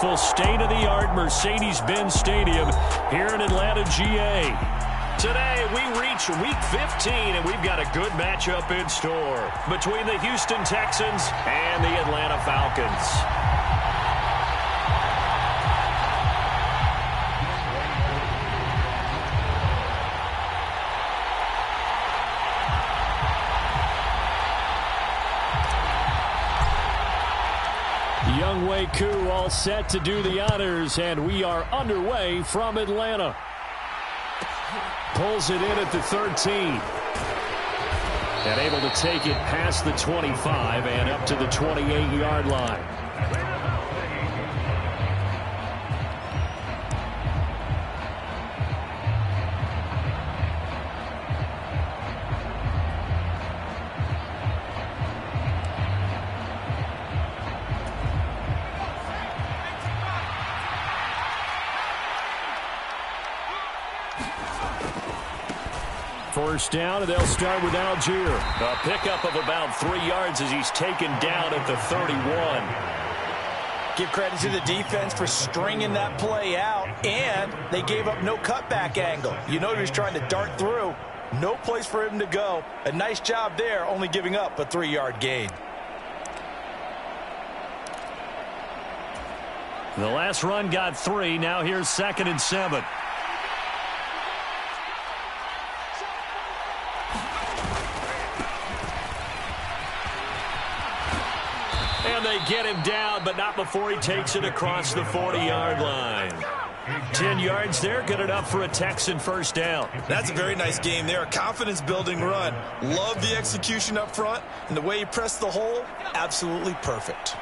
beautiful state-of-the-art Mercedes-Benz Stadium here in Atlanta, GA. Today, we reach Week 15, and we've got a good matchup in store between the Houston Texans and the Atlanta Falcons. Younghoe Koo all set to do the honors, and we are underway from Atlanta. Pulls it in at the 13. And able to take it past the 25 and up to the 28-yard line. First down, and they'll start with Algier. A pickup of about 3 yards as he's taken down at the 31. Give credit to the defense for stringing that play out, and they gave up no cutback angle. You know he was trying to dart through. No place for him to go. A nice job there, only giving up a 3-yard gain. The last run got 3. Now here's 2nd and 7. And they get him down, but not before he takes it across the 40-yard line. 10 yards there, good enough for a Texan first down. That's a very nice game there. A confidence-building run. Love the execution up front, and the way he pressed the hole, absolutely perfect.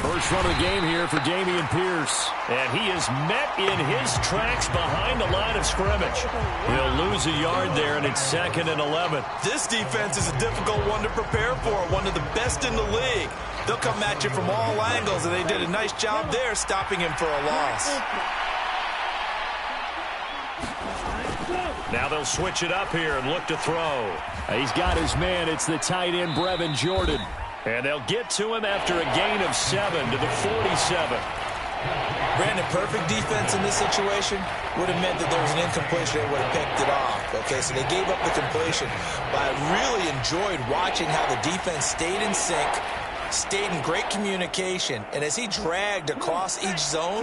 First run of the game here for Dameon Pierce. And he is met in his tracks behind the line of scrimmage. He'll lose a yard there, and it's 2nd and 11. This defense is a difficult one to prepare for, one of the best in the league. They'll come at you from all angles, and they did a nice job there stopping him for a loss. Now they'll switch it up here and look to throw. He's got his man. It's the tight end, Brevin Jordan. And they'll get to him after a gain of 7 to the 47. Brandon, perfect defense in this situation would have meant that there was an incompletion. They would have picked it off. Okay, so they gave up the completion. But I really enjoyed watching how the defense stayed in sync, stayed in great communication. And as he dragged across each zone,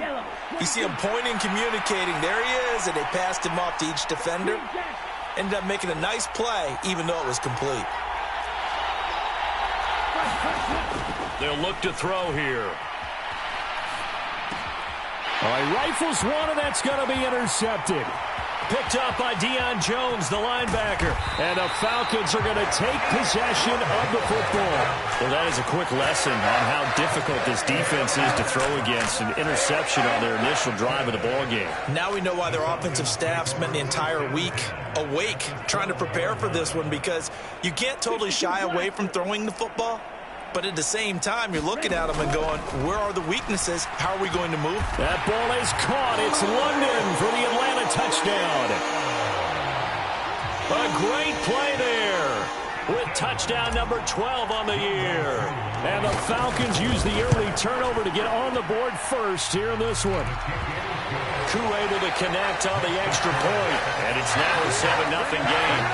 you see him pointing, communicating. There he is, and they passed him off to each defender. Ended up making a nice play, even though it was complete. They'll look to throw here. All right, rifles one, and that's going to be intercepted. Picked up by Deion Jones, the linebacker. And the Falcons are going to take possession of the football. Well, that is a quick lesson on how difficult this defense is to throw against. An interception on their initial drive of the ballgame. Now we know why their offensive staff spent the entire week awake trying to prepare for this one, because you can't totally shy away from throwing the football. But at the same time, you're looking at them and going, where are the weaknesses? How are we going to move? That ball is caught. It's London for the Atlanta touchdown. A great play there with touchdown number 12 on the year. And the Falcons use the early turnover to get on the board first here in this one. Koo able to connect on the extra point. And it's now a 7-0 game.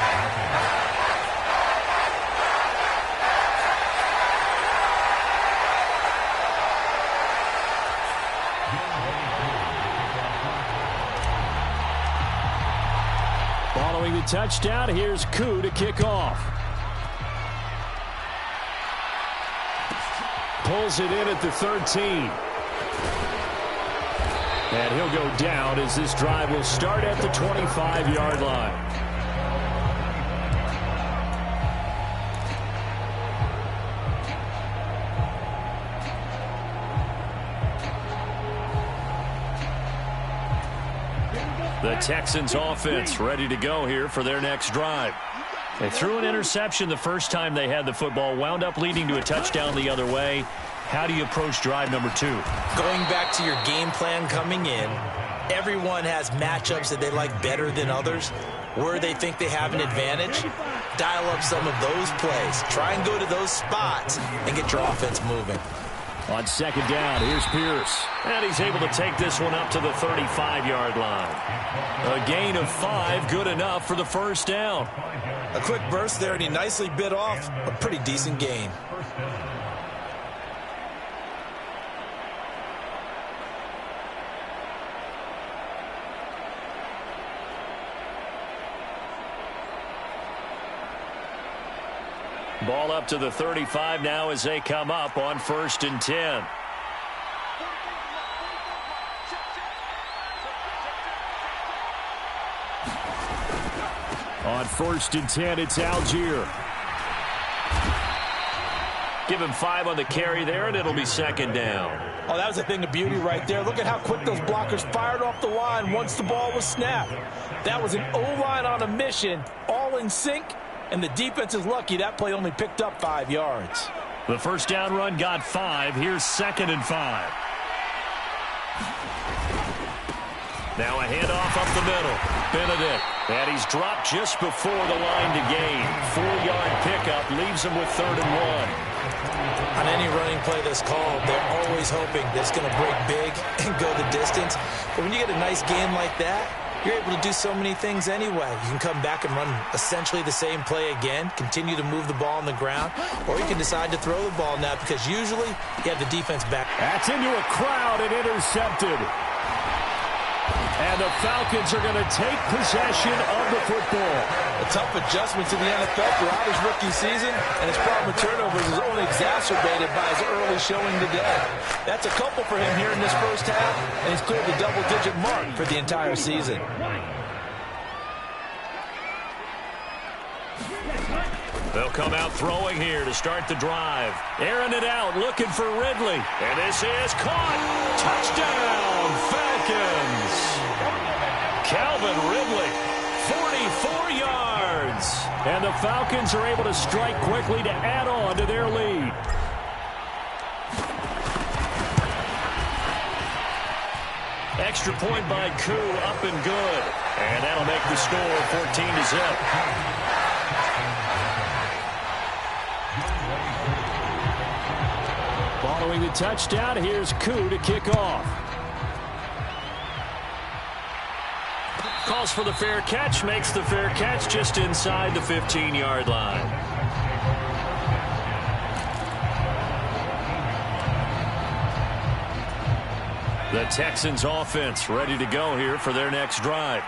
Following the touchdown, here's Koo to kick off. Pulls it in at the 13. And he'll go down as this drive will start at the 25-yard line. The Texans offense ready to go here for their next drive. They threw an interception the first time they had the football, wound up leading to a touchdown the other way. How do you approach drive number 2? Going back to your game plan coming in, everyone has matchups that they like better than others, where they think they have an advantage. dial up some of those plays. Try and go to those spots and get your offense moving. On second down, here's Pierce. And he's able to take this one up to the 35-yard line. A gain of 5, good enough for the first down. A quick burst there, and he nicely bit off a pretty decent gain. Ball up to the 35 now as they come up on 1st and 10. On 1st and 10, it's Algier. Give him 5 on the carry there, and it'll be 2nd down. Oh, that was a thing of beauty right there. Look at how quick those blockers fired off the line once the ball was snapped. That was an O-line on a mission, all in sync. And the defense is lucky that play only picked up 5 yards. The first down run got 5. Here's 2nd and 5. Now a handoff up the middle. Benedict. And he's dropped just before the line to gain. 4-yard pickup leaves him with 3rd and 1. On any running play that's called, they're always hoping that it's going to break big and go the distance. But when you get a nice gain like that, you're able to do so many things anyway. You can come back and run essentially the same play again, continue to move the ball on the ground, or you can decide to throw the ball now because usually you have the defense back. That's into a crowd and intercepted. And the Falcons are going to take possession of the football. A tough adjustment to the NFL throughout his rookie season, and his problem with turnovers is only exacerbated by his early showing today. That's a couple for him here in this first half, and he's cleared the double-digit mark for the entire season. They'll come out throwing here to start the drive. Airing it out, looking for Ridley. And this is caught. Touchdown, Falcons. Calvin Ridley, 44 yards. And the Falcons are able to strike quickly to add on to their lead. Extra point by Koo, up and good. And that'll make the score 14-0. Following the touchdown, here's Koo to kick off. Calls for the fair catch, makes the fair catch just inside the 15-yard line. The Texans offense ready to go here for their next drive.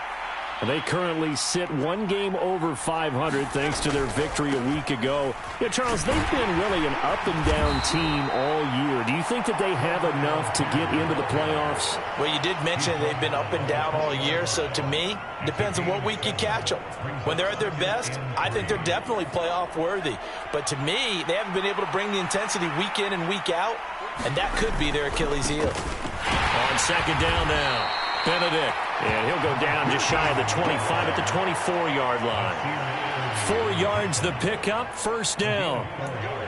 They currently sit 1 game over 500 thanks to their victory a week ago. Yeah, Charles, they've been really an up-and-down team all year. Do you think that they have enough to get into the playoffs? Well, you did mention they've been up and down all year, so to me, depends on what week you catch them. When they're at their best, I think they're definitely playoff-worthy. But to me, they haven't been able to bring the intensity week in and week out, and that could be their Achilles heel. On second down now, Benedict. And he'll go down just shy of the 25 at the 24-yard line. 4 yards the pickup, first down.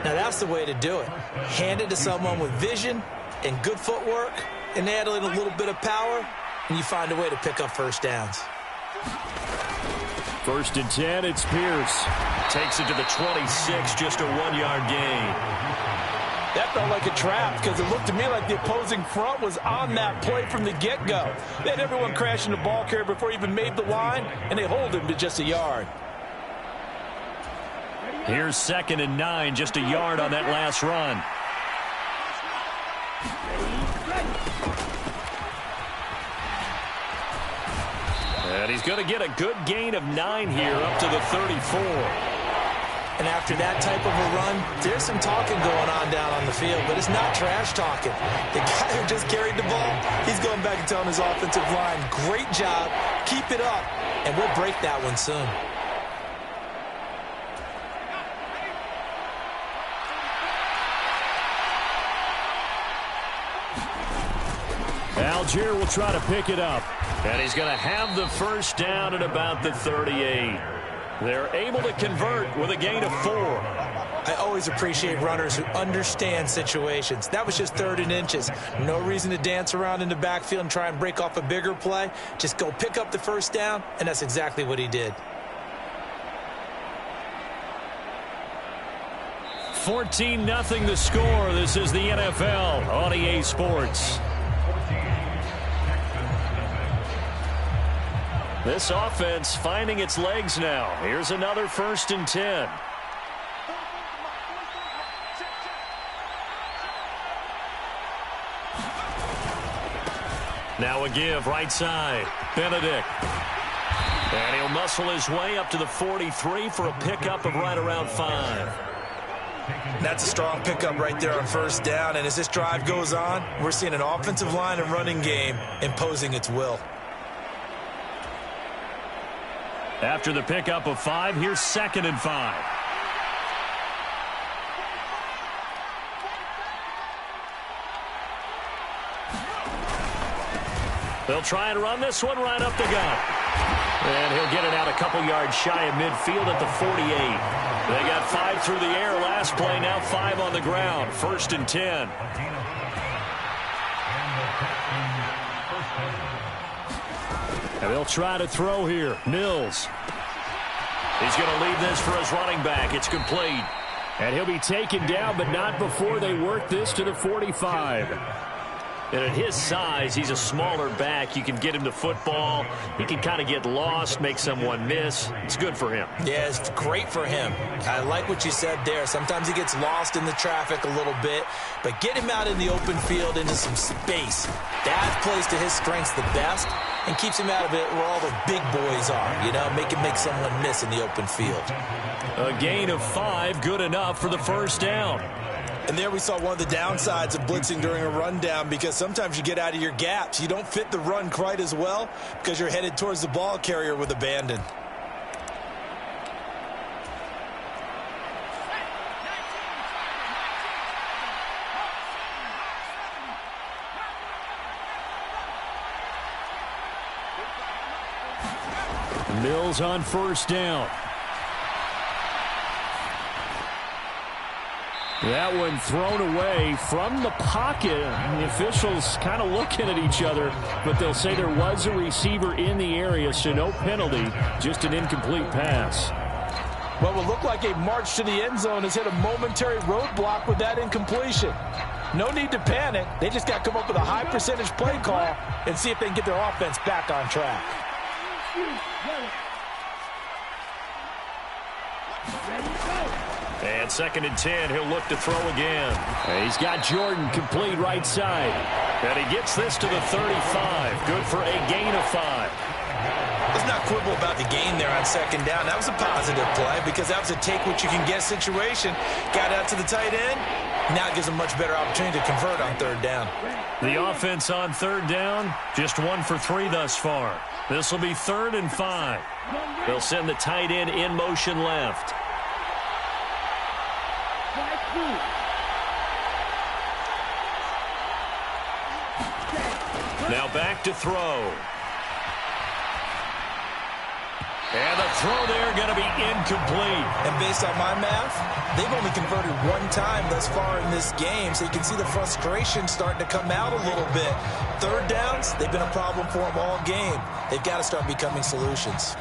Now that's the way to do it. Hand it to someone with vision and good footwork, and add in a little bit of power, and you find a way to pick up first downs. 1st and 10, it's Pierce. Takes it to the 26, just a 1-yard gain. That felt like a trap because it looked to me like the opposing front was on that play from the get-go. They had everyone crashing the ball carrier before he even made the line, and they hold him to just a yard. Here's 2nd and 9, just a yard on that last run. And he's going to get a good gain of 9 here up to the 34. And after that type of a run, there's some talking going on down on the field, but it's not trash talking. The guy who just carried the ball, he's going back and telling his offensive line, great job, keep it up, and we'll break that one soon. Algier will try to pick it up, and he's going to have the first down at about the 38. They're able to convert with a gain of 4. I always appreciate runners who understand situations. That was just 3rd and inches. No reason to dance around in the backfield and try and break off a bigger play. Just go pick up the first down, and that's exactly what he did. 14-0 the score. This is the NFL on EA Sports. This offense finding its legs now. Here's another 1st and 10. Now a give right side. Benedict. And he'll muscle his way up to the 43 for a pickup of right around 5. That's a strong pickup right there on 1st down. And as this drive goes on, we're seeing an offensive line and running game imposing its will. After the pickup of 5, here's 2nd and 5. They'll try and run this one right up the gut. And he'll get it out a couple yards shy of midfield at the 48. They got 5 through the air last play, now 5 on the ground. 1st and 10. And they'll try to throw here. Mills. He's going to leave this for his running back. It's complete. And he'll be taken down, but not before they work this to the 45. And at his size, he's a smaller back. You can get him to football. He can kind of get lost, make someone miss. It's good for him. Yeah, it's great for him. I like what you said there. Sometimes he gets lost in the traffic a little bit, but get him out in the open field into some space. That plays to his strengths the best and keeps him out of it where all the big boys are, you know, make someone miss in the open field. A gain of 5, good enough for the 1st down. And there we saw one of the downsides of blitzing during a rundown, because sometimes you get out of your gaps. You don't fit the run quite as well because you're headed towards the ball carrier with abandon. Mills on 1st down. That one thrown away from the pocket. The officials kind of looking at each other, but they'll say there was a receiver in the area, so no penalty, just an incomplete pass. What will look like a march to the end zone has hit a momentary roadblock with that incompletion. No need to panic. They just got to come up with a high percentage play call and see if they can get their offense back on track. And 2nd and 10, he'll look to throw again. And he's got Jordan complete right side. And he gets this to the 35. Good for a gain of 5. Let's not quibble about the gain there on 2nd down. That was a positive play because that was a take-what-you-can-get situation. Got out to the tight end. Now it gives them a much better opportunity to convert on 3rd down. The offense on 3rd down, just 1 for 3 thus far. This will be 3rd and 5. They'll send the tight end in motion left. Now back to throw. And the throw there going to be incomplete. And based on my math, they've only converted 1 time thus far in this game, so you can see the frustration starting to come out a little bit. 3rd downs, they've been a problem for them all game. They've got to start becoming solutions.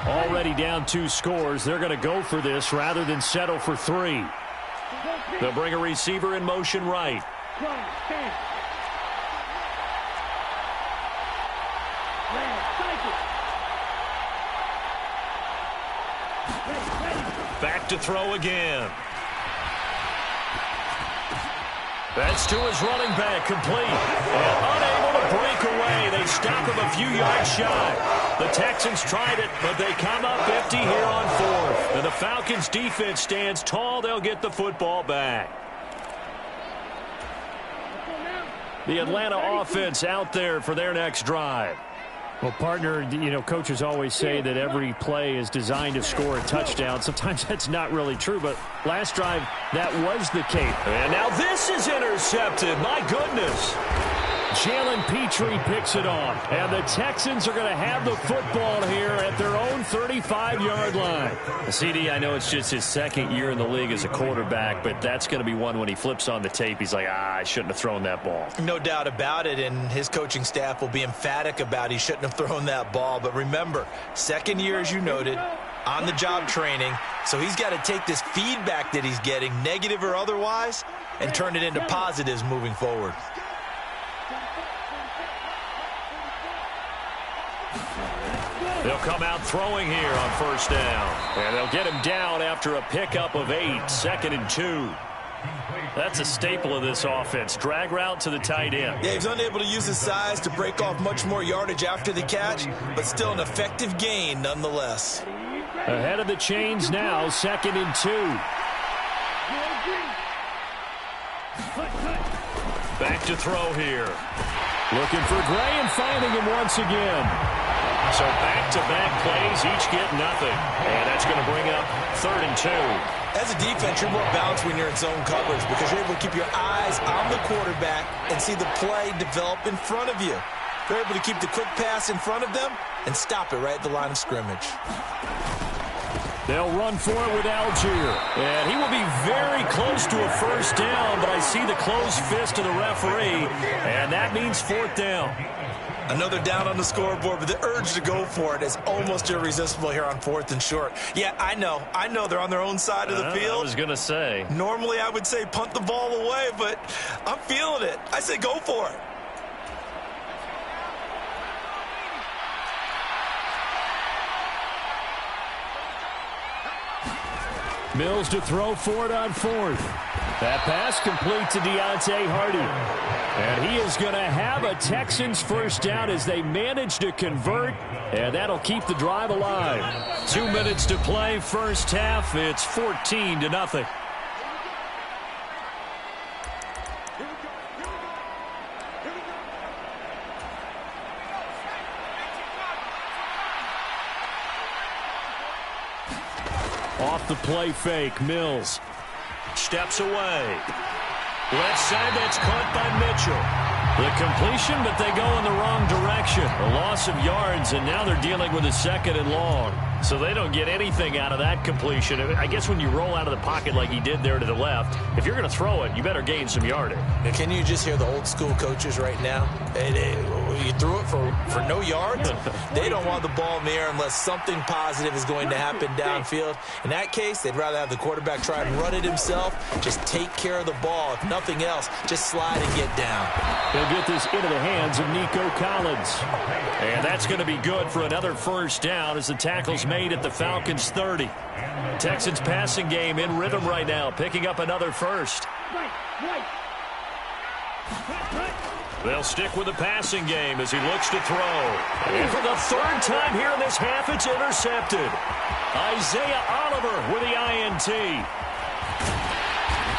Already down 2 scores. They're going to go for this rather than settle for 3. They'll bring a receiver in motion right. Back to throw again. That's to his running back, complete. And unable to break away. They stop him a few yards shy. The Texans tried it, but they come up empty here on 4th. And the Falcons' defense stands tall. They'll get the football back. The Atlanta offense out there for their next drive. Well, partner, you know, coaches always say that every play is designed to score a touchdown. Sometimes that's not really true, but last drive, that was the case. And now this is intercepted. My goodness. Jalen Petrie picks it off. And the Texans are going to have the football here at their own 35-yard line. CD, I know it's just his second year in the league as a quarterback, but that's going to be one when he flips on the tape. He's like, I shouldn't have thrown that ball. No doubt about it, and his coaching staff will be emphatic about he shouldn't have thrown that ball. But remember, second year, as you noted, on-the-job training, so he's got to take this feedback that he's getting, negative or otherwise, and turn it into positives moving forward. They'll come out throwing here on first down. And they'll get him down after a pickup of 8, 2nd and 2. That's a staple of this offense. Drag route to the tight end. Yeah, he's unable to use his size to break off much more yardage after the catch, but still an effective gain nonetheless. Ahead of the chains now, 2nd and 2. Back to throw here. Looking for Gray and finding him once again. So back-to-back plays, each get nothing. And that's going to bring up 3rd and 2. As a defense, you're more balanced when you're in zone coverage because you're able to keep your eyes on the quarterback and see the play develop in front of you. They're able to keep the quick pass in front of them and stop it right at the line of scrimmage. They'll run for it with Algier. And he will be very close to a first down, but I see the closed fist of the referee, and that means 4th down. Another down on the scoreboard, but the urge to go for it is almost irresistible here on 4th and short. Yeah, I know they're on their own side of the field. I was going to say. Normally I would say punt the ball away, but I'm feeling it. I say go for it. Mills to throw for it on 4th. That pass complete to Deontay Hardy. And he is going to have a Texans first down as they manage to convert. And that'll keep the drive alive. 2 minutes to play, first half. It's 14-0. Off the play fake, Mills steps away. Left side, that's caught by Mitchell. The completion, but they go in the wrong direction. A loss of yards, and now they're dealing with a 2nd and long. So they don't get anything out of that completion. I guess when you roll out of the pocket like he did there to the left, if you're going to throw it, you better gain some yardage. Can you just hear the old school coaches right now? You threw it for no yards. They don't want the ball in the air unless something positive is going to happen downfield. In that case, they'd rather have the quarterback try and run it himself. Just take care of the ball. If nothing else, just slide and get down. They'll get this into the hands of Nico Collins. And that's going to be good for another first down as the tackle's made at the Falcons 30. Texans passing game in rhythm right now, picking up another first. They'll stick with the passing game as he looks to throw. And for the 3rd time here in this half, it's intercepted. Isaiah Oliver with the INT.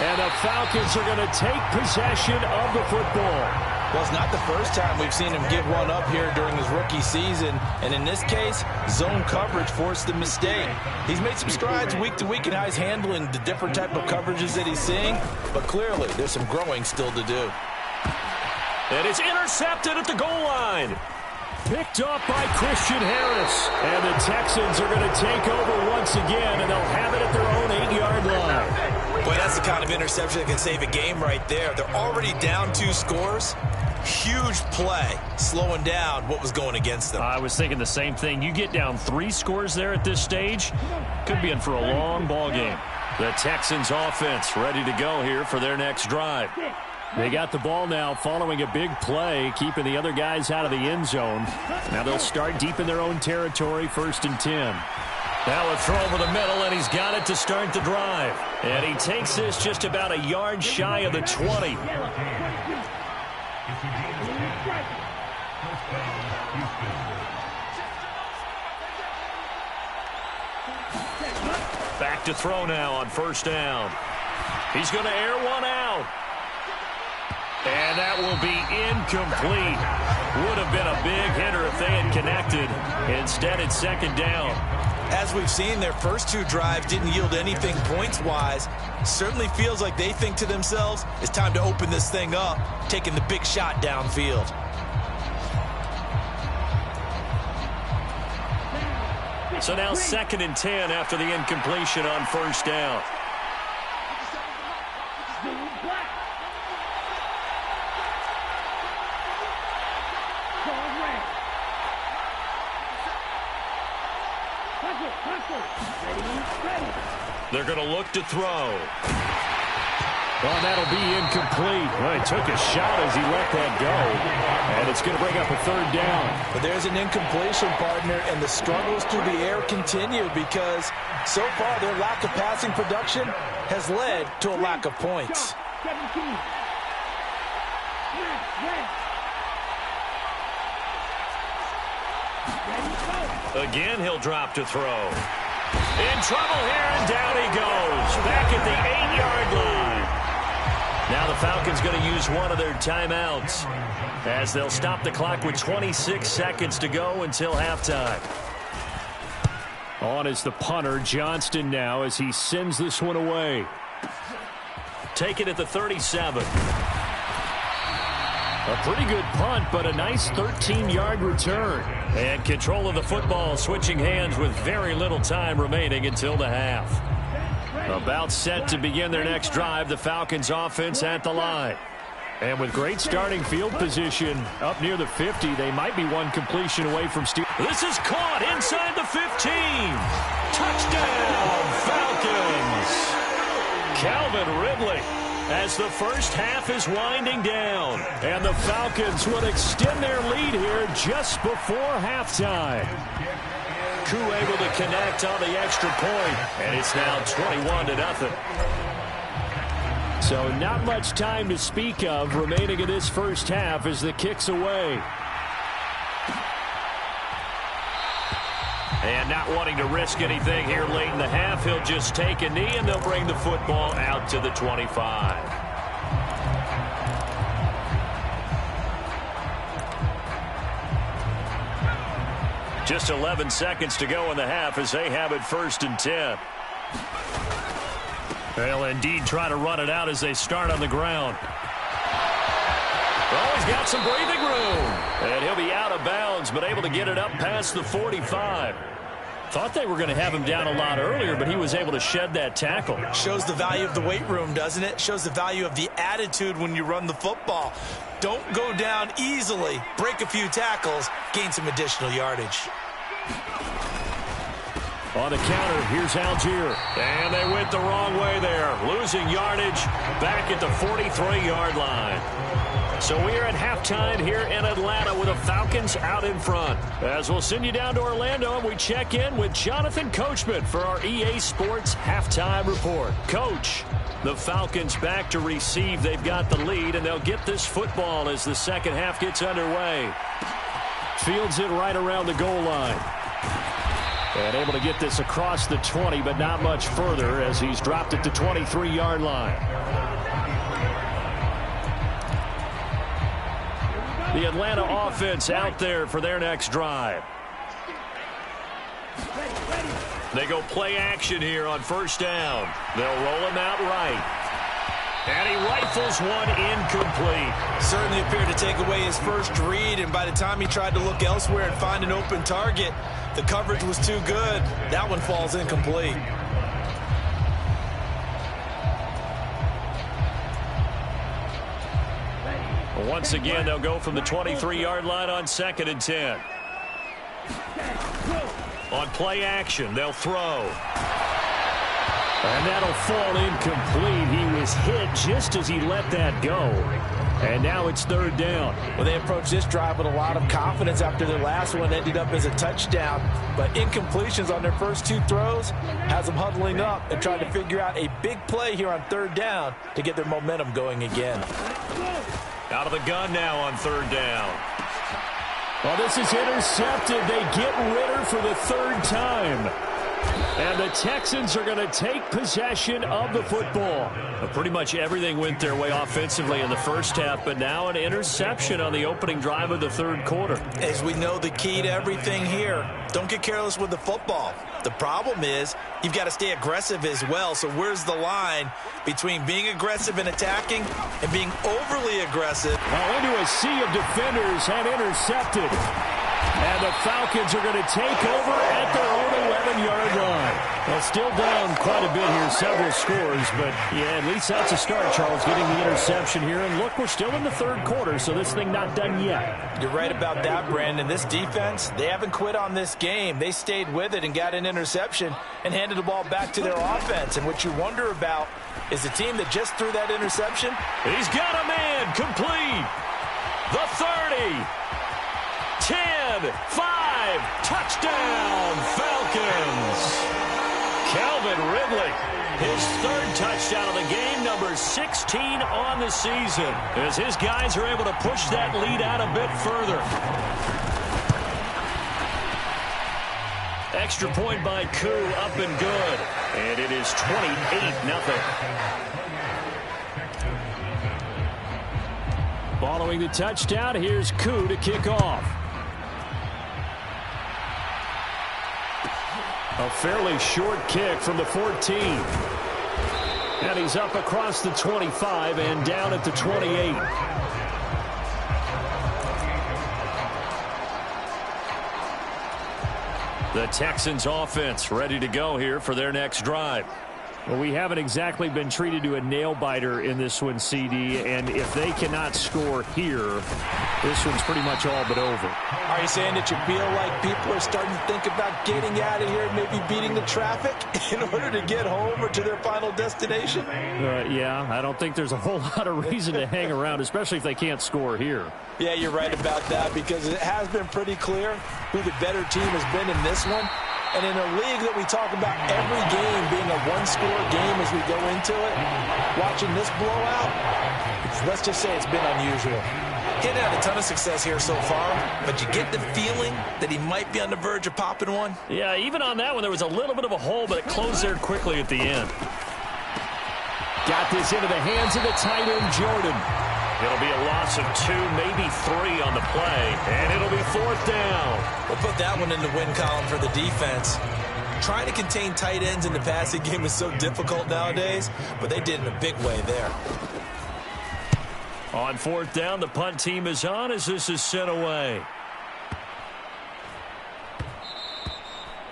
And the Falcons are going to take possession of the football. Well, it's not the first time we've seen him give one up here during his rookie season. And in this case, zone coverage forced the mistake. He's made some strides week to week in how he's handling the different type of coverages that he's seeing. But clearly, there's some growing still to do. And it's intercepted at the goal line. Picked up by Christian Harris. And the Texans are going to take over once again, and they'll have it at their own 8-yard line. Boy, that's the kind of interception that can save a game right there. They're already down 2 scores. Huge play, slowing down what was going against them. I was thinking the same thing. You get down 3 scores there at this stage, could be in for a long ball game. The Texans offense ready to go here for their next drive. They got the ball now following a big play, keeping the other guys out of the end zone. Now they'll start deep in their own territory, 1st and 10. Now a throw over the middle, and he's got it to start the drive. And he takes this just about a yard shy of the 20. Back to throw now on 1st down. He's going to air one out. And that will be incomplete. Would have been a big hitter if they had connected. Instead, it's 2nd down. As we've seen, their first two drives didn't yield anything points-wise. Certainly feels like they think to themselves, it's time to open this thing up, taking the big shot downfield. So now 2nd and 10 after the incompletion on first down. They're going to look to throw. Well, that'll be incomplete. Well, he took a shot as he let that go. And it's going to bring up a 3rd down. But there's an incompletion, partner, and the struggles through the air continue because so far their lack of passing production has led to a lack of points. Again, he'll drop to throw. In trouble here, and down he goes. Back at the 8-yard line. Now the Falcons going to use one of their timeouts as they'll stop the clock with 26 seconds to go until halftime. On is the punter, Johnston, now as he sends this one away. Take it at the 37. A pretty good punt, but a nice 13-yard return. And control of the football switching hands with very little time remaining until the half. About set to begin their next drive, the Falcons offense at the line. And with great starting field position up near the 50, they might be one completion away from stealing. This is caught inside the 15. Touchdown, Falcons. Calvin Ridley as the first half is winding down. And the Falcons would extend their lead here just before halftime. Koo able to connect on the extra point, and it's now 21-0. So not much time to speak of remaining in this first half as the kick's away. And not wanting to risk anything here late in the half, he'll just take a knee, and they'll bring the football out to the 25. Just 11 seconds to go in the half as they have it 1st and 10. They'll indeed try to run it out as they start on the ground. Oh, he's got some breathing room. And he'll be out of bounds, but able to get it up past the 45. Thought they were going to have him down a lot earlier, but he was able to shed that tackle. Shows the value of the weight room, doesn't it? Shows the value of the attitude when you run the football. Don't go down easily. Break a few tackles. Gain some additional yardage. On the counter, here's Algier. And they went the wrong way there. Losing yardage back at the 43-yard line. So we are at halftime here in Atlanta with the Falcons out in front. As we'll send you down to Orlando, and we check in with Jonathan Coachman for our EA Sports Halftime Report. Coach, the Falcons back to receive. They've got the lead, and they'll get this football as the second half gets underway. Fields it right around the goal line. And able to get this across the 20, but not much further as he's dropped at the 23-yard line. The Atlanta offense out there for their next drive. They go play action here on first down. They'll roll him out right. And he rifles one incomplete. Certainly appeared to take away his first read, and by the time he tried to look elsewhere and find an open target, the coverage was too good. That one falls incomplete. Once again, they'll go from the 23-yard line on 2nd and 10. On play action, they'll throw. And that'll fall incomplete. He was hit just as he let that go. And now it's 3rd down. Well, they approached this drive with a lot of confidence after their last one ended up as a touchdown. But incompletions on their first two throws has them huddling up and trying to figure out a big play here on 3rd down to get their momentum going again. Out of the gun now on 3rd down. Well, this is intercepted. They get Ritter for the 3rd time. And the Texans are going to take possession of the football. Well, pretty much everything went their way offensively in the first half, but now an interception on the opening drive of the third quarter. As we know, the key to everything here, don't get careless with the football. The problem is you've got to stay aggressive as well. So where's the line between being aggressive and attacking and being overly aggressive? Well, into a sea of defenders and intercepted. And the Falcons are going to take over at their own 11-yard line. Well, still down quite a bit here, several scores, but yeah, at least that's a start, Charles, getting the interception here. And look, we're still in the third quarter, so this thing not done yet. You're right about that, Brandon. This defense, they haven't quit on this game. They stayed with it and got an interception and handed the ball back to their offense. And what you wonder about is the team that just threw that interception. He's got a man complete. The 30. 10, 5, touchdown, Falcons. Calvin Ridley, his third touchdown of the game, number 16 on the season, as his guys are able to push that lead out a bit further. Extra point by Koo, up and good. And it is 28-0. Following the touchdown, here's Koo to kick off. A fairly short kick from the 14. And he's up across the 25 and down at the 28. The Texans offense ready to go here for their next drive. Well, we haven't exactly been treated to a nail-biter in this one, CD, and if they cannot score here, this one's pretty much all but over. Are you saying that you feel like people are starting to think about getting out of here, maybe beating the traffic in order to get home or to their final destination? Yeah, I don't think there's a whole lot of reason to hang around, especially if they can't score here. Yeah, you're right about that, because it has been pretty clear who the better team has been in this one. And in a league that we talk about every game being a one-score game as we go into it, watching this blowout, let's just say it's been unusual. He hadn't had a ton of success here so far, but you get the feeling that he might be on the verge of popping one. Yeah, even on that one, there was a little bit of a hole, but it closed there quickly at the end. Got this into the hands of the tight end, Jordan. It'll be a loss of 2, maybe 3 on the play, and it'll be fourth down. We'll put that one in the win column for the defense. Trying to contain tight ends in the passing game is so difficult nowadays, but they did in a big way there. On fourth down, the punt team is on as this is sent away.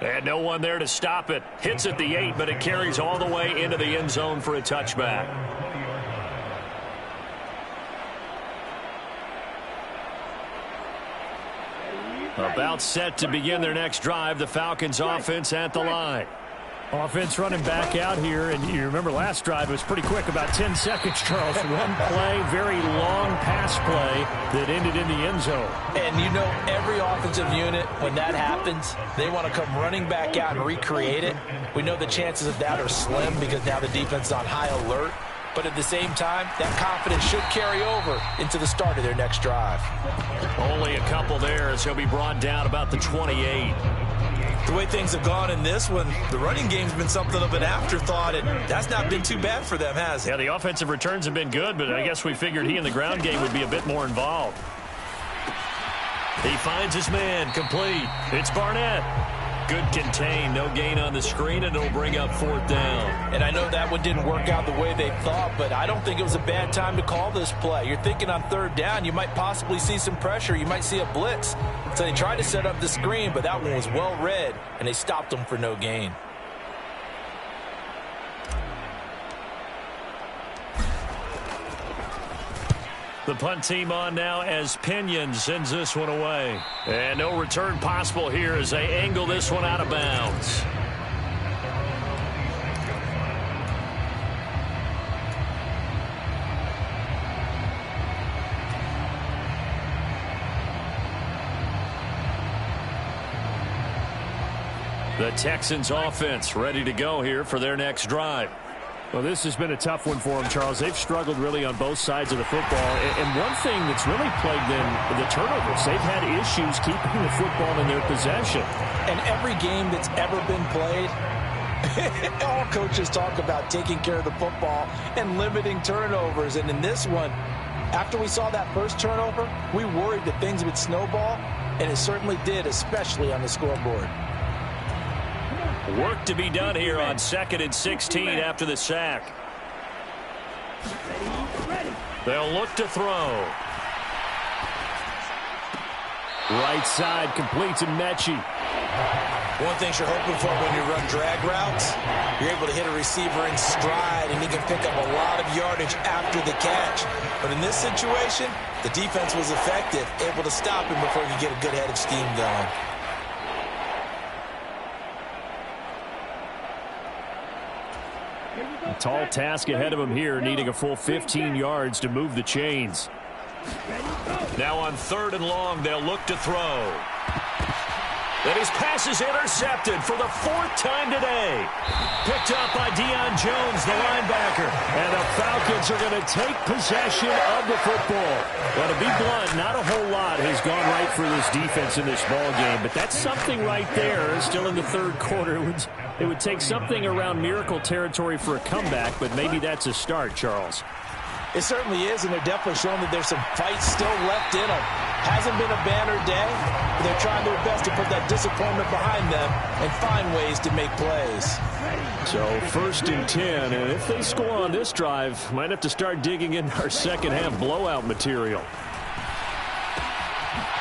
And no one there to stop it. Hits at the 8, but it carries all the way into the end zone for a touchback. About set to begin their next drive, the Falcons offense at the line. Offense running back out here, and you remember last drive was pretty quick, about 10 seconds, Charles. One play, very long pass play that ended in the end zone. And you know every offensive unit, when that happens, they want to come running back out and recreate it. We know the chances of that are slim because now the defense is on high alert. But at the same time, that confidence should carry over into the start of their next drive. Only a couple there as he'll be brought down about the 28. The way things have gone in this one, the running game's been something of an afterthought, and that's not been too bad for them, has it? Yeah, the offensive returns have been good, but I guess we figured he in the ground game would be a bit more involved. He finds his man, complete. It's Barnett. Good contain, no gain on the screen, and it'll bring up fourth down. And I know that one didn't work out the way they thought, but I don't think it was a bad time to call this play. You're thinking on third down, you might possibly see some pressure. You might see a blitz. So they tried to set up the screen, but that one was well read, and they stopped them for no gain. The punt team on now as Pinion sends this one away. And no return possible here as they angle this one out of bounds. The Texans offense ready to go here for their next drive. Well, this has been a tough one for them, Charles. They've struggled really on both sides of the football. And one thing that's really plagued them, the turnovers. They've had issues keeping the football in their possession. And every game that's ever been played, All coaches talk about taking care of the football and limiting turnovers. And in this one, after we saw that first turnover, we worried that things would snowball, and it certainly did, especially on the scoreboard. Work to be done here on 2nd and 16 after the sack. They'll look to throw. Right side completes and Mechie. One thing you're hoping for when you run drag routes, you're able to hit a receiver in stride, and he can pick up a lot of yardage after the catch. But in this situation, the defense was effective, able to stop him before he could get a good head of steam going. A tall task ahead of him here, needing a full 15 yards to move the chains. Now on 3rd and long, they'll look to throw. And his pass is intercepted for the 4th time today. Picked up by Deion Jones, the linebacker. And the Falcons are going to take possession of the football. Well, to be blunt, not a whole lot has gone right for this defense in this ball game. But that's something right there. Still in the 3rd quarter. It would take something around miracle territory for a comeback, but maybe that's a start, Charles. It certainly is, and they're definitely showing that there's some fight still left in them. Hasn't been a banner day, but they're trying their best to put that disappointment behind them and find ways to make plays. So 1st and 10, and if they score on this drive, might have to start digging in our second half blowout material.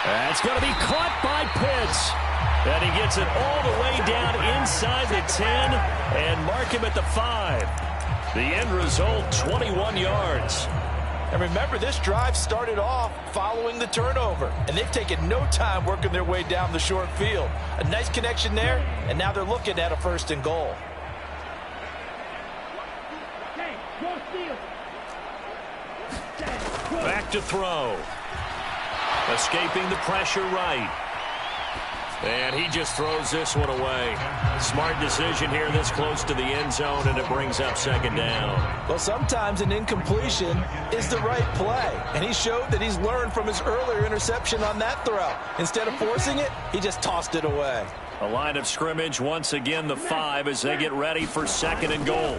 That's going to be caught by Pitts. And he gets it all the way down inside the 10 and mark him at the 5. The end result, 21 yards. And remember, this drive started off following the turnover, and they've taken no time working their way down the short field. A nice connection there, and now they're looking at a 1st and goal. Back to throw. Escaping the pressure right. And he just throws this one away. Smart decision here this close to the end zone, and it brings up 2nd down. Well, sometimes an incompletion is the right play, and he showed that he's learned from his earlier interception on that throw. Instead of forcing it, he just tossed it away. A line of scrimmage, once again the 5 as they get ready for 2nd and goal.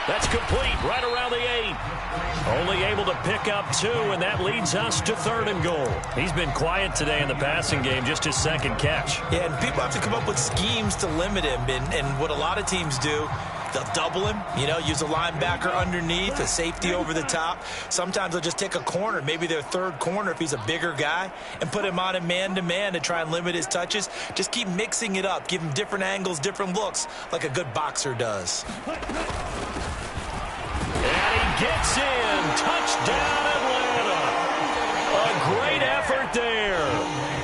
That's complete right around the 8. Only able to pick up 2, and that leads us to 3rd and goal. He's been quiet today in the passing game, just his 2nd catch. Yeah, and people have to come up with schemes to limit him, and what a lot of teams do, they'll double him, use a linebacker underneath, a safety over the top. Sometimes they'll just take a corner, maybe their 3rd corner if he's a bigger guy, and put him on a man-to-man to try and limit his touches. Just keep mixing it up, give him different angles, different looks, like a good boxer does. And he gets in. Touchdown, Atlanta. A great effort there.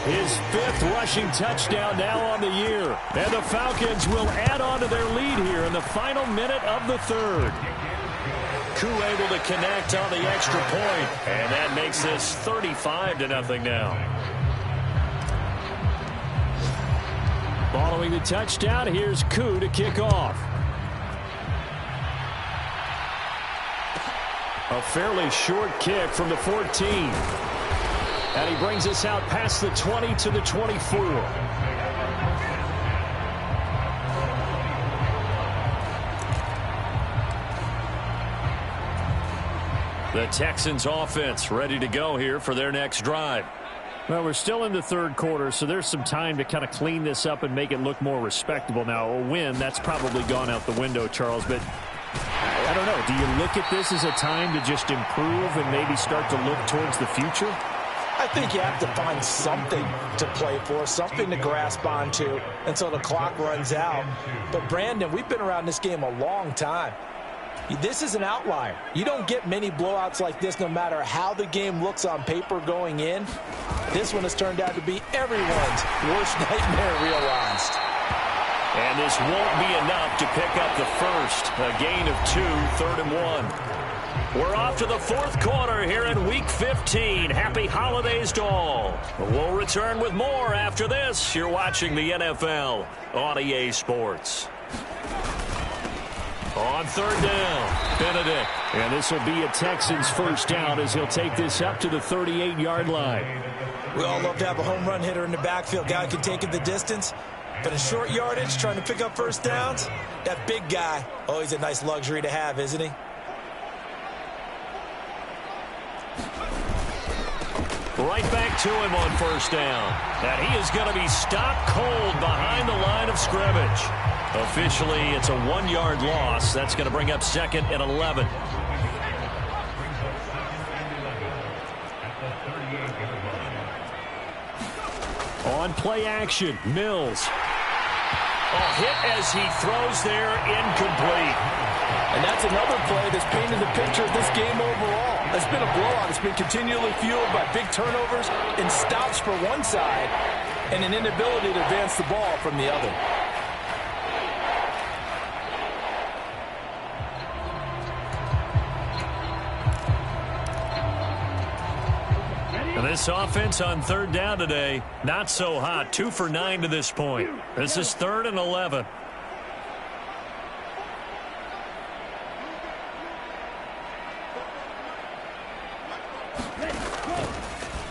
His 5th rushing touchdown now on the year. And the Falcons will add on to their lead here in the final minute of the 3rd. Koo able to connect on the extra point. And that makes this 35-0 now. Following the touchdown, here's Koo to kick off. A fairly short kick from the 14. And he brings us out past the 20 to the 24. The Texans offense ready to go here for their next drive. Well, we're still in the 3rd quarter, so there's some time to kind of clean this up and make it look more respectable. Now, a win, that's probably gone out the window, Charles, but I don't know. Do you look at this as a time to just improve and maybe start to look towards the future? I think you have to find something to play for, something to grasp onto until the clock runs out. But, Brandon, we've been around this game a long time. This is an outlier. You don't get many blowouts like this no matter how the game looks on paper going in. This one has turned out to be everyone's worst nightmare realized. And this won't be enough to pick up the 1st. A gain of 2, 3rd and 1. We're off to the 4th quarter here in Week 15. Happy holidays to all. We'll return with more after this. You're watching the NFL on EA Sports. On 3rd down, Benedict. And this will be a Texans 1st down as he'll take this up to the 38-yard line. We all love to have a home run hitter in the backfield. Guy can take it the distance. But in short yardage, trying to pick up first downs, that big guy, oh, he's a nice luxury to have, isn't he? Right back to him on first down. And he is going to be stopped cold behind the line of scrimmage. Officially, it's a 1-yard loss. That's going to bring up 2nd and 11. On play action, Mills. Hit as he throws there, incomplete. And that's another play that's painted the picture of this game overall. It's been a blowout. It's been continually fueled by big turnovers and stops for one side and an inability to advance the ball from the other. And this offense on 3rd down today, not so hot. 2 for 9 to this point. This is 3rd and 11.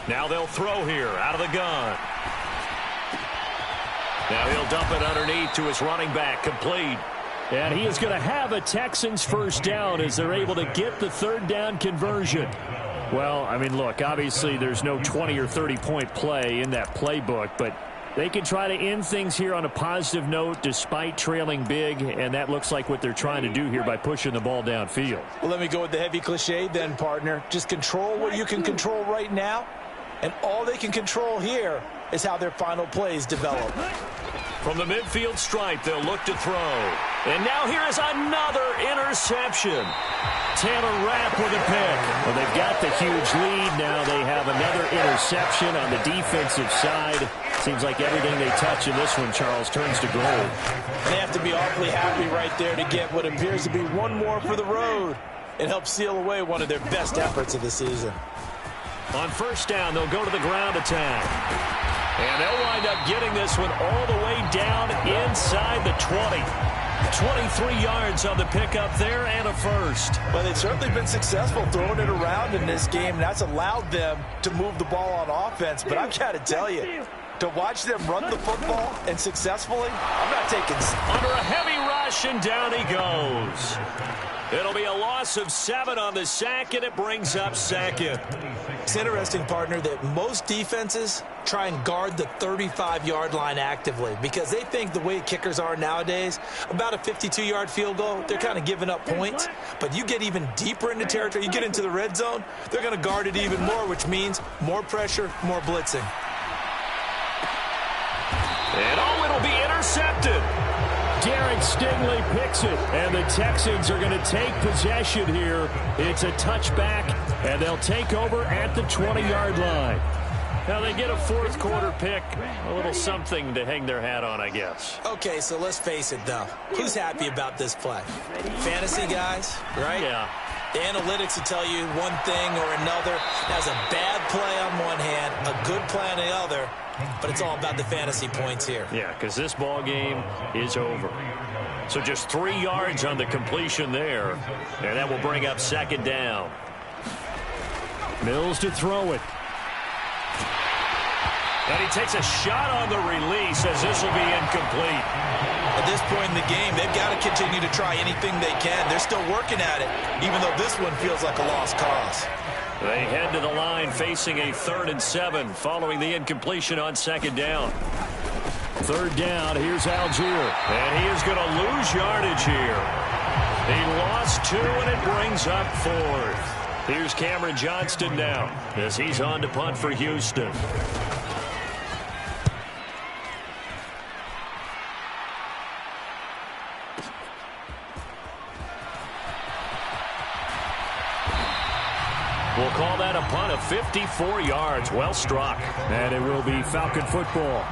Now they'll throw here out of the gun. Now he'll dump it underneath to his running back, complete. And he is going to have a Texans first down as they're able to get the 3rd down conversion. Well, I mean, look, obviously there's no 20 or 30-point play in that playbook, but they can try to end things here on a positive note despite trailing big, and that looks like what they're trying to do here by pushing the ball downfield. Well, let me go with the heavy cliche then, partner. Just control what you can control right now, and all they can control here is how their final plays develop. From the midfield stripe, they'll look to throw. And now here is another interception. Taylor Rapp with a pick. Well, they've got the huge lead. Now they have another interception on the defensive side. Seems like everything they touch in this one, Charles, turns to gold. They have to be awfully happy right there to get what appears to be one more for the road and help seal away one of their best efforts of the season. On first down, they'll go to the ground attack. And they'll wind up getting this one all the way down inside the 20. 23 yards on the pickup there and a first. Well, they've certainly been successful throwing it around in this game. That's allowed them to move the ball on offense. But I've got to tell you, to watch them run the football and successfully, I'm not taking... Under a heavy rush, and down he goes. It'll be a loss of 7 on the sack, and it brings up 2nd. It's interesting, partner, that most defenses try and guard the 35-yard line actively because they think the way kickers are nowadays, about a 52-yard field goal, they're kind of giving up points. But you get even deeper into territory, you get into the red zone, they're going to guard it even more, which means more pressure, more blitzing. And it'll be intercepted. Derek Stingley picks it, and the Texans are going to take possession here. It's a touchback, and they'll take over at the 20-yard line. Now they get a 4th quarter pick, a little something to hang their hat on, I guess. Okay, so let's face it, though. Who's happy about this play? Fantasy guys, right? Yeah. The analytics will tell you one thing or another. That's a bad play on one hand, a good play on the other. But it's all about the fantasy points here. Yeah, because this ball game is over. So just 3 yards on the completion there. And that will bring up 2nd down. Mills to throw it. And he takes a shot on the release as this will be incomplete. At this point in the game, they've got to continue to try anything they can. They're still working at it, even though this one feels like a lost cause. They head to the line facing a 3rd and 7 following the incompletion on 2nd down. 3rd down, here's Algier. And he is going to lose yardage here. He lost 2, and it brings up 4th. Here's Cameron Johnston now as he's on to punt for Houston. We'll call that a punt of 54 yards. Well struck. And it will be Falcon football.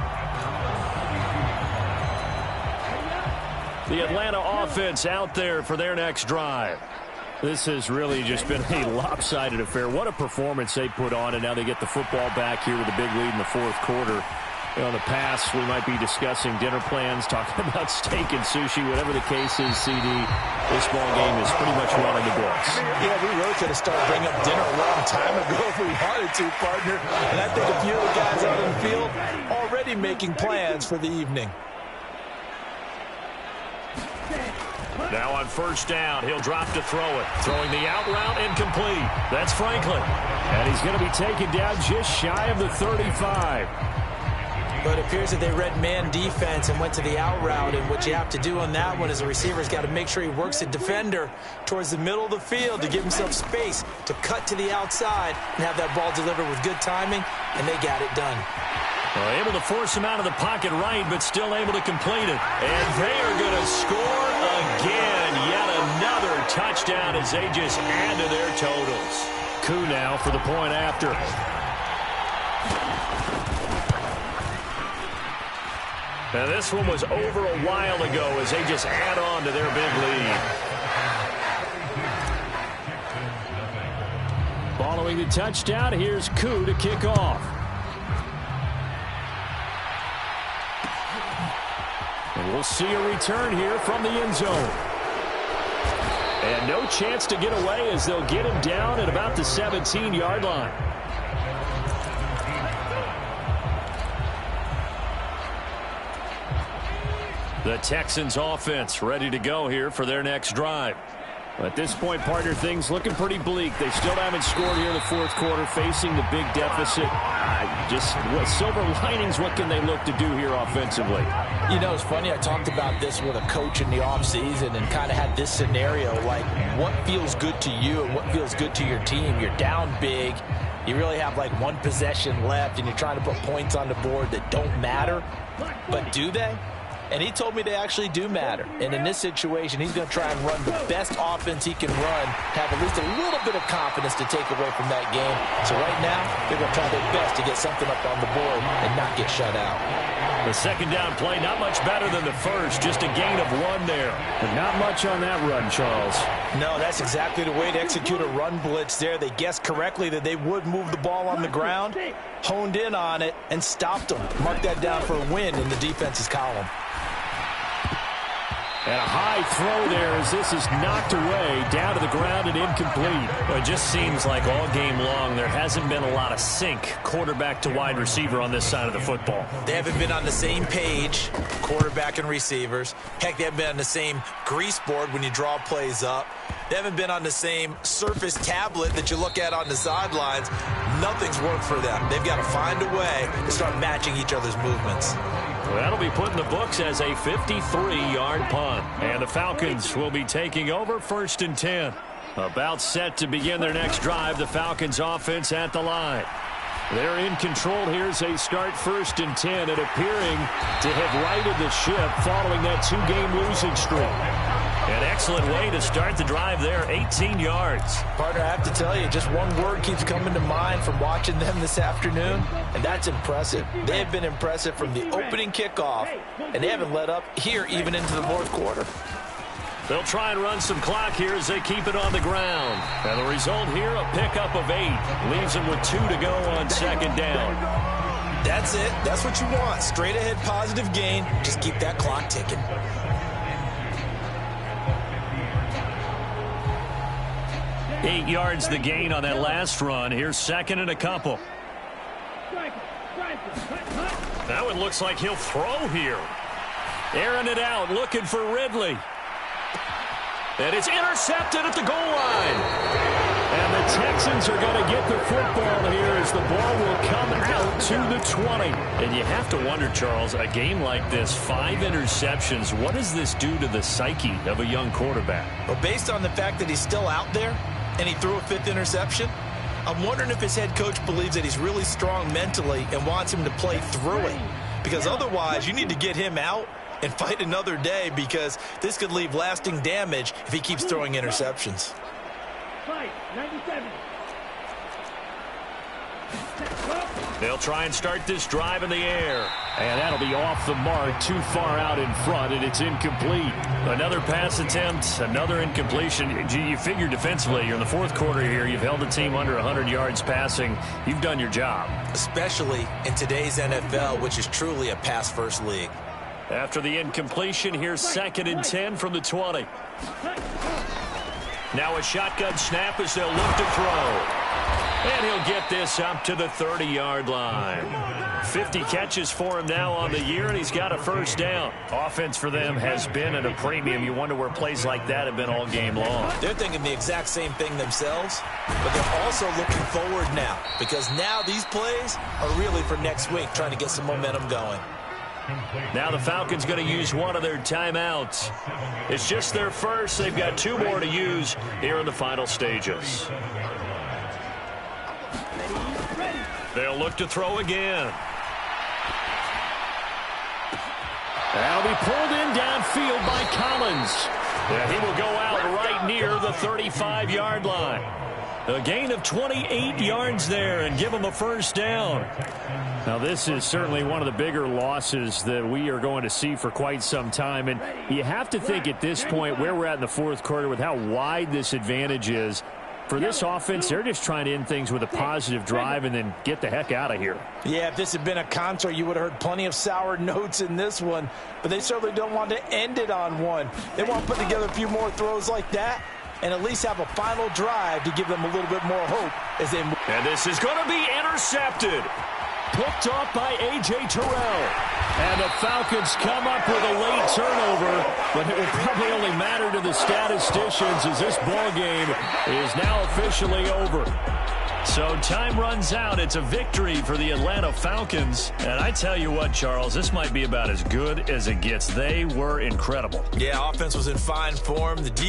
The Atlanta offense out there for their next drive. This has really just been a lopsided affair. What a performance they put on, and now they get the football back here with a big lead in the 4th quarter. You know, in the past, we might be discussing dinner plans, talking about steak and sushi, whatever the case is, CD. This ball game is pretty much well in the books. Yeah, we really could have started bringing up dinner a long time ago if we wanted to, partner. And I think a few of the guys out in the field already making plans for the evening. Now on first down, he'll drop to throw it. Throwing the out route, incomplete. That's Franklin. And he's going to be taken down just shy of the 35. But it appears that they read man defense and went to the out route, and what you have to do on that one is the receiver's got to make sure he works the defender towards the middle of the field to give himself space to cut to the outside and have that ball delivered with good timing, and they got it done. Well, able to force him out of the pocket right, but still able to complete it. And they are going to score again. Yet another touchdown as they just add to their totals. Coup now for the point after. Now this one was over a while ago as they just add on to their big lead. Following the touchdown, here's Coup to kick off. And we'll see a return here from the end zone. And no chance to get away as they'll get him down at about the 17-yard line. The Texans offense ready to go here for their next drive. At this point, partner, things looking pretty bleak. They still haven't scored here in the fourth quarter, facing the big deficit. Just what silver linings, what can they look to do here offensively? You know, it's funny. I talked about this with a coach in the offseason and kind of had this scenario, like what feels good to you and what feels good to your team. You're down big. You really have like one possession left, and you're trying to put points on the board that don't matter. But do they? And he told me they actually do matter. And in this situation, he's going to try and run the best offense he can run, have at least a little bit of confidence to take away from that game. So right now, they're going to try their best to get something up on the board and not get shut out. The second down play, not much better than the first. Just a gain of 1 there. But not much on that run, Charles. No, that's exactly the way to execute a run blitz there. They guessed correctly that they would move the ball on the ground, honed in on it, and stopped them. Mark that down for a win in the defense's column. And a high throw there as this is knocked away, down to the ground and incomplete. Well, it just seems like all game long there hasn't been a lot of sync quarterback to wide receiver on this side of the football. They haven't been on the same page, quarterback and receivers. Heck, they haven't been on the same grease board when you draw plays up. They haven't been on the same surface tablet that you look at on the sidelines. Nothing's worked for them. They've got to find a way to start matching each other's movements. Well, that'll be put in the books as a 53-yard punt. And the Falcons will be taking over 1st and 10. About set to begin their next drive. The Falcons offense at the line. They're in control here as they start 1st and 10 and appearing to have righted the ship following that 2-game losing streak. An excellent way to start the drive there, 18 yards. Partner, I have to tell you, just one word keeps coming to mind from watching them this afternoon, and that's impressive. They have been impressive from the opening kickoff, and they haven't let up here even into the fourth quarter. They'll try and run some clock here as they keep it on the ground. And the result here, a pickup of 8. Leaves them with 2 to go on 2nd down. That's it. That's what you want. Straight ahead positive gain. Just keep that clock ticking. Eight yards the gain on that last run. Here's 2nd and a couple. That one looks like he'll throw here. Airing it out, looking for Ridley. And it's intercepted at the goal line. And the Texans are going to get the football here as the ball will come out to the 20. And you have to wonder, Charles, a game like this, 5 interceptions, what does this do to the psyche of a young quarterback? Well, based on the fact that he's still out there and he threw a 5th interception, I'm wondering if his head coach believes that he's really strong mentally and wants him to play through it. Because otherwise, you need to get him out and fight another day, because this could leave lasting damage if he keeps throwing interceptions. 97. They'll try and start this drive in the air. And that'll be off the mark, too far out in front, and it's incomplete. Another pass attempt, another incompletion. You figure defensively, you're in the fourth quarter here. You've held the team under 100 yards passing. You've done your job. Especially in today's NFL, which is truly a pass-first league. After the incompletion, here's 2nd and 10 from the 20. Now a shotgun snap as they'll look to throw. And he'll get this up to the 30-yard line. 50 catches for him now on the year, and he's got a first down. Offense for them has been at a premium. You wonder where plays like that have been all game long. They're thinking the exact same thing themselves, but they're also looking forward now, because now these plays are really for next week, trying to get some momentum going. Now the Falcons going to use one of their timeouts. It's just their first. They've got 2 more to use here in the final stages. They'll look to throw again. That'll be pulled in downfield by Collins. And he will go out right near the 35-yard line. A gain of 28 yards there and give him a first down. Now, this is certainly one of the bigger losses that we are going to see for quite some time. And you have to think at this point where we're at in the fourth quarter with how wide this advantage is. For this offense, they're just trying to end things with a positive drive and then get the heck out of here. Yeah, if this had been a concert, you would have heard plenty of sour notes in this one. But they certainly don't want to end it on one. They want to put together a few more throws like that and at least have a final drive to give them a little bit more hope as they move. And this is going to be intercepted. Picked off by A.J. Terrell. And the Falcons come up with a late turnover, but it will probably only matter to the statisticians as this ball game is now officially over. So time runs out. It's a victory for the Atlanta Falcons. And I tell you what, Charles, this might be about as good as it gets. They were incredible. Yeah, offense was in fine form. The defense